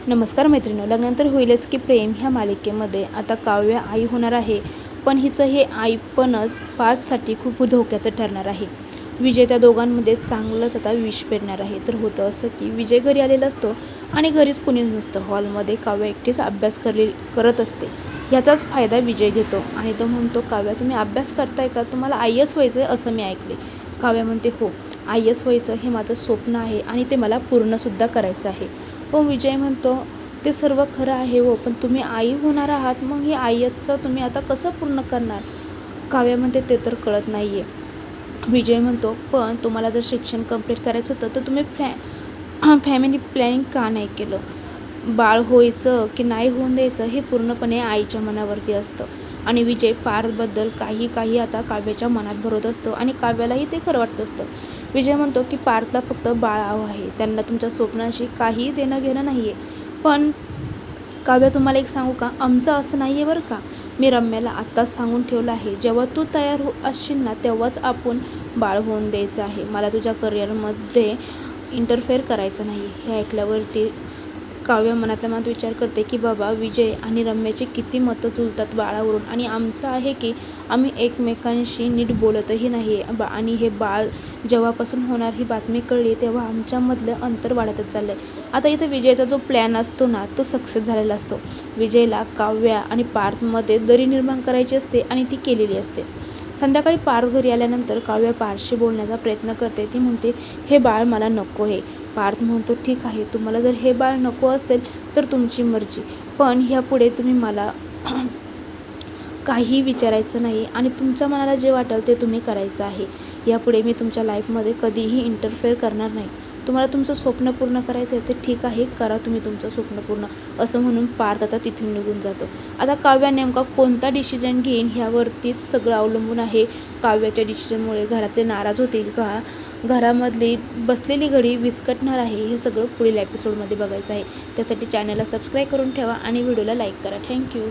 नमस्कार मैत्रिणी, लग्नानंतर होईलच की प्रेम ह्या मालिकेमध्ये आता काव्य आई होणार आहे. पण हिचं हे आईपणच पार्थसाठी खूप धोक्याचं ठरणार आहे. विजय त्या दोघांमध्ये चांगलंच आता विष पेरणार आहे. तर होतं असं की विजय घरी आलेला असतो आणि घरीच कुणीच नसतं. हॉलमध्ये काव्य एकटीच अभ्यास करत असते. याचाच फायदा विजय घेतो आणि तो म्हणतो, काव्या तुम्ही अभ्यास करताय का? तुम्हाला आयएस व्हायचं आहे असं मी ऐकले. काव्या म्हणते, हो, आयएस व्हायचं हे माझं स्वप्न आहे आणि ते मला पूर्णसुद्धा करायचं आहे. पण विजय म्हणतो, ते सर्व खरं आहे हो, पण तुम्ही आई होणार आहात, मग ही आईचं तुम्ही आता कसं पूर्ण करणार? काव्या म्हणते, ते तर कळत नाही आहे. विजय म्हणतो, पण तुम्हाला जर शिक्षण कंप्लीट करायचं होतं तर तुम्ही फॅमिली प्लॅनिंग का नाही केलं? बाळ व्हायचं की नाही होऊन द्यायचं हे पूर्णपणे आईच्या मनावरती असतं. आणि विजय पार्थबद्दल काही आता काव्याच्या मनात भरत असतो आणि काव्यालाही ते खरं वाटत असतं. विजय म्हणतो की पार्थला फक्त बाळ हवं आहे, त्यांना तुमच्या स्वप्नाशी काही देणं घेणं नाही आहे. पण काव्या, तुम्हाला एक सांगू का, आमचं असं नाही आहे बरं का. मी रम्याला आत्ताच सांगून ठेवलं आहे, जेव्हा तू तयार असशील ना तेव्हाच आपण बाळ होऊन द्यायचं आहे. मला तुझ्या करिअरमध्ये इंटरफेअर करायचं नाही. हे ऐकल्यावरती काव्य मनातल्या मनात विचार करते की बाबा, विजय आणि रम्याची किती मतं जुळतात बाळावरून, आणि आमचं आहे की आम्ही एकमेकांशी नीट बोलतही नाही आहे. आणि हे बाळ जेव्हापासून होणार ही बातमी कळली तेव्हा आमच्यामधलं अंतर वाढतच चाललं आहे. आता इथं विजयचा जो प्लॅन असतो ना तो सक्सेस झालेला असतो. विजयला काव्या आणि पार्थमध्ये दरी निर्माण करायची असते आणि ती केलेली असते. संध्याकाळी पार्थ घरी आल्यानंतर काव्या पार्थशी बोलण्याचा प्रयत्न करते. ती म्हणते, हे बाळ मला नको आहे. पार्थ म्हणतो, ठीक आहे, तुम्हाला जर हे बाळ नको असेल तर तुमची मर्जी, पण ह्यापुढे तुम्ही मला काही विचारायचं नाही आणि तुमच्या मनाला जे वाटेल ते तुम्ही करायचं आहे. यापुढे मी तुमच्या लाईफमध्ये कधीही इंटरफेअर करणार नाही. तुम्हाला तुमचं स्वप्न पूर्ण करायचं आहे ते ठीक आहे, करा तुम्ही तुमचं स्वप्न पूर्ण, असं म्हणून पार्थ आता तिथून निघून जातो. आता काव्या नेमका कोणता डिसिजन घेईन ह्यावरतीच सगळं अवलंबून आहे. काव्याच्या डिसिजनमुळे घरातले नाराज होतील का, घरामधली बसलेली घडी विस्कटणार आहे, हे सगळं पुढील एपिसोडमध्ये बघायचं आहे. त्यासाठी चॅनलला सबस्क्राईब करून ठेवा आणि व्हिडिओला लाईक करा. थँक्यू.